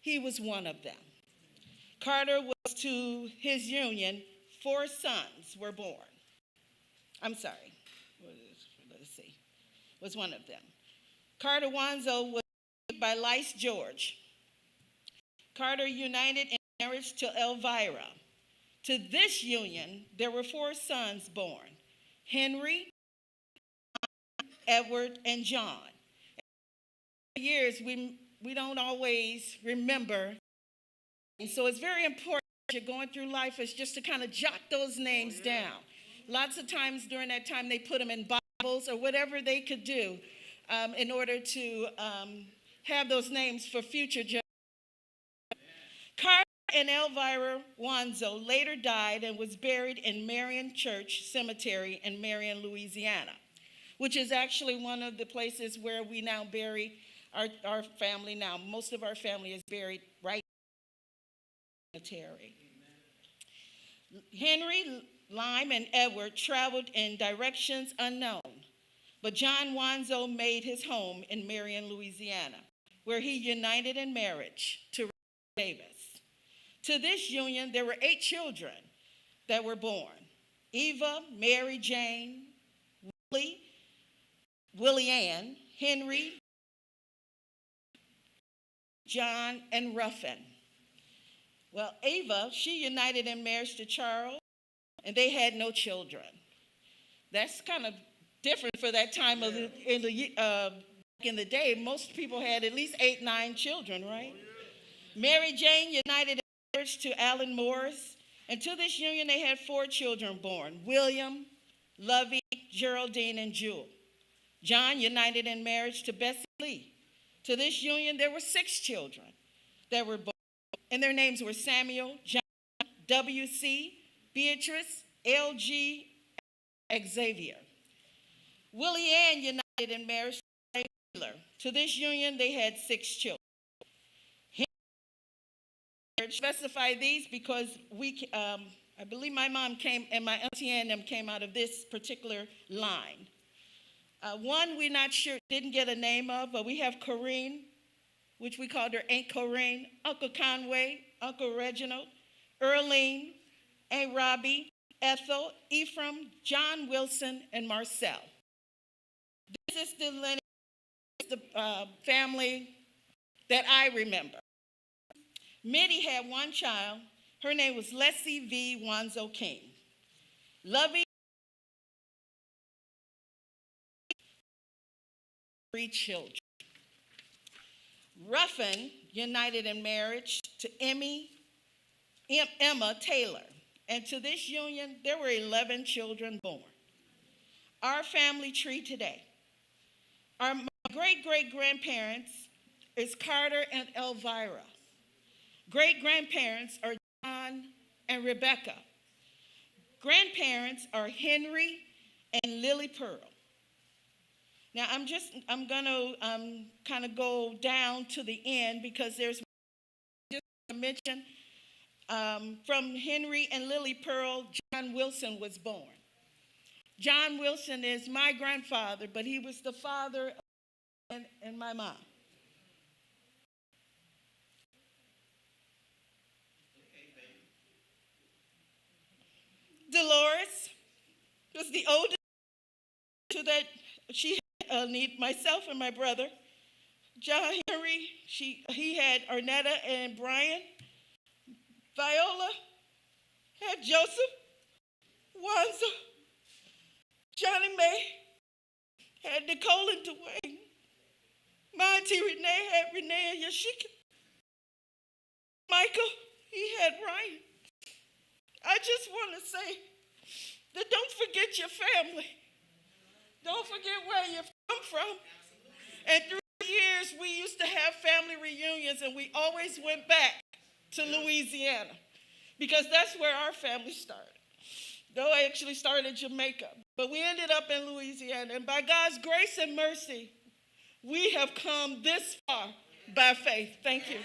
he was one of them. Carter was to his union, 4 sons were born. I'm sorry, let's see, was one of them. Carter Wanzo was by Lice George. Carter united in marriage to Elvira. To this union, there were 4 sons born: Henry, Edward, and John. Years we don't always remember, and so it's very important as you're going through life is just to kind of jot those names down. Lots of times during that time they put them in Bibles or whatever they could do in order to have those names for future generations. Carter and Elvira Wanzo later died and was buried in Marion Church Cemetery in Marion, Louisiana, which is actually one of the places where we now bury our family now. Most of our family is buried right in the cemetery. Henry, Lime, and Edward traveled in directions unknown, but John Wanzo made his home in Marion, Louisiana, where he united in marriage to Davis. To this union, there were 8 children that were born: Eva, Mary Jane, Willie Ann, Henry, John, and Ruffin. Well, Eva, she united in marriage to Charles, and they had no children. That's kind of different for that time of in the day. Most people had at least 8, 9 children, right? Mary Jane united in marriage to Alan Morris, and to this union they had 4 children born: William, Lovey, Geraldine, and Jewel. John united in marriage to Bessie Lee. To this union there were 6 children that were born, and their names were Samuel, John, W.C., Beatrice, L.G., and Xavier. Willie Ann united in marriage to Taylor. To this union they had 6 children. Specify these because I believe my mom came and my auntie and them came out of this particular line. One we're not sure, didn't get a name of, but we have Corrine, which we called her Aunt Corrine, Uncle Conway, Uncle Reginald, Earlene, Aunt Robbie, Ethel, Ephraim, John Wilson, and Marcel. This is the lineage, the family that I remember. Mitty had 1 child. Her name was Leslie V. Wanzo King. Lovey, 3 children. Ruffin united in marriage to Emma Taylor. And to this union, there were 11 children born. Our family tree today. Our great-great-grandparents is Carter and Elvira. Great-grandparents are John and Rebecca. Grandparents are Henry and Lily Pearl. Now, I'm going to kind of go down to the end because there's just a mention from Henry and Lily Pearl, John Wilson was born. John Wilson is my grandfather, but he was the father and my mom. Dolores was the oldest, so that she had myself and my brother. John Henry, he had Arnetta and Brian. Viola had Joseph, Wanzo. Johnny May had Nicole and Dwayne. My auntie Renee had Renee and Yashika. Michael, he had Ryan. I just want to say that don't forget your family. Don't forget where you've come from. And through the years, we used to have family reunions, and we always went back to Louisiana because that's where our family started. Though I actually started in Jamaica, but we ended up in Louisiana. And by God's grace and mercy, we have come this far by faith. Thank you.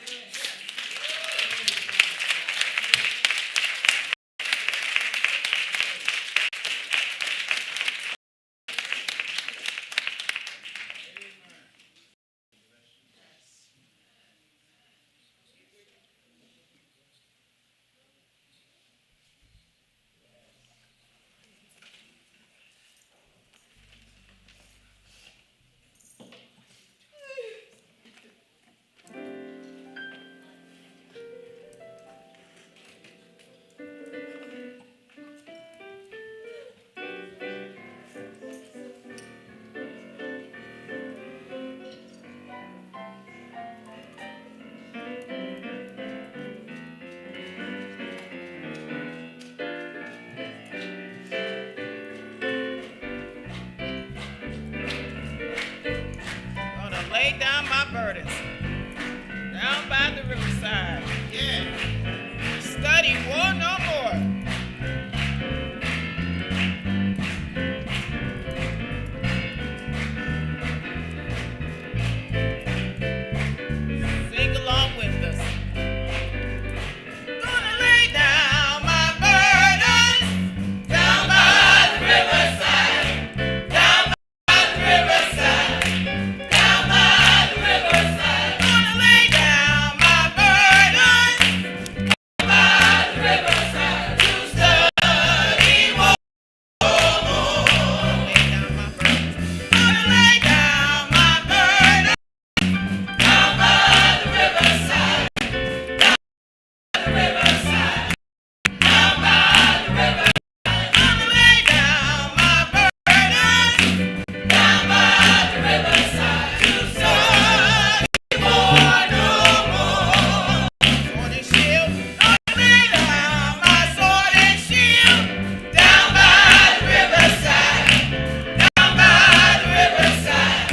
burdens. Down by the riverside. Yeah. Study war no more. Sing along with us. Gonna lay down my burdens down by the riverside. Down by the riverside. Down by the riverside. Gonna lay down my burdens down by the riverside. To study more. Lay down my burdens. Gonna lay down my burdens down by the riverside. Down by the riverside. Down by the riverside. Gonna lay down my burdens down by the riverside. To study more no more. Sword and shield. Gonna lay down my sword and shield down by the riverside. Down by the riverside.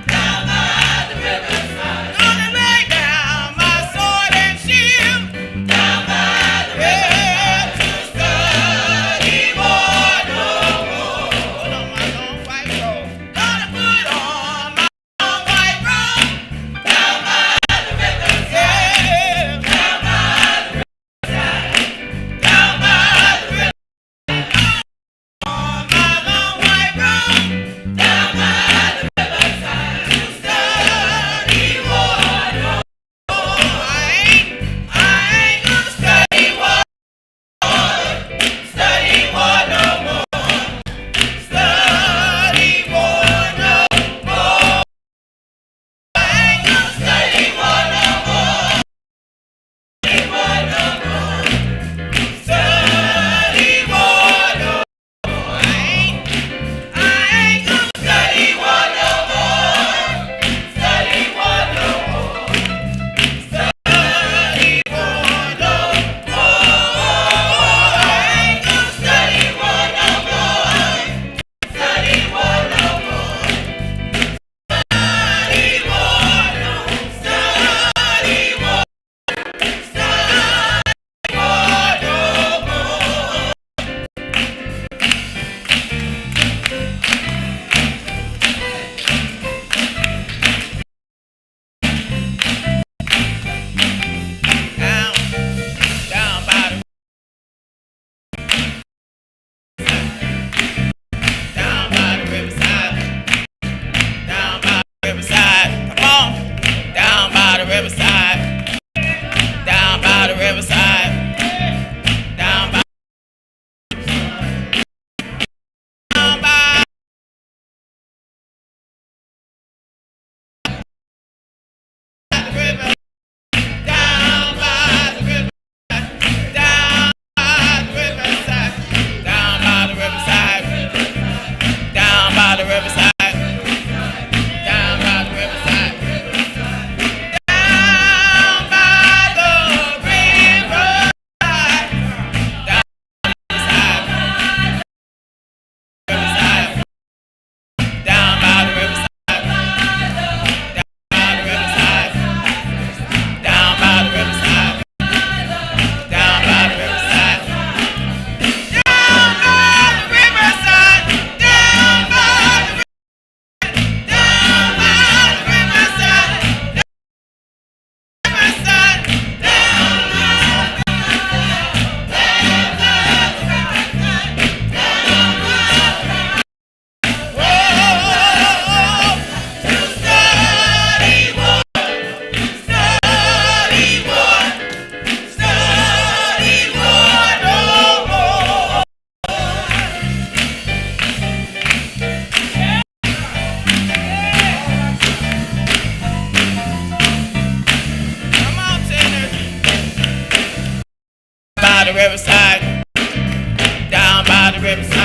Down by the riverside. Gonna lay down my sword and shield down by the riverside. To study more no more. Put on my long white robe. Gonna put on my long white robe down by the riverside. Down by the riverside. Down by the riverside. On my long white robe down by the riverside. To study war no more. I ain't gonna study war. Study war no more. Study war no more. I ain't gonna study war no more. Study war no more. Study war no more. I ain't gonna study war no more. Study war no more. Study war no more. I ain't gonna study war no more. Study war no more. Study war no more. Study war. Study war no more. Down, down by the down by the riverside. Down by the riverside. Come on. Down by the riverside. Down by the riverside. Down by down by the river. Down by the river. Down by the riverside. Down by the riverside. Down by the riverside. Down by the riverside. Down by the riverside. Down by the riverside, down by the riverside.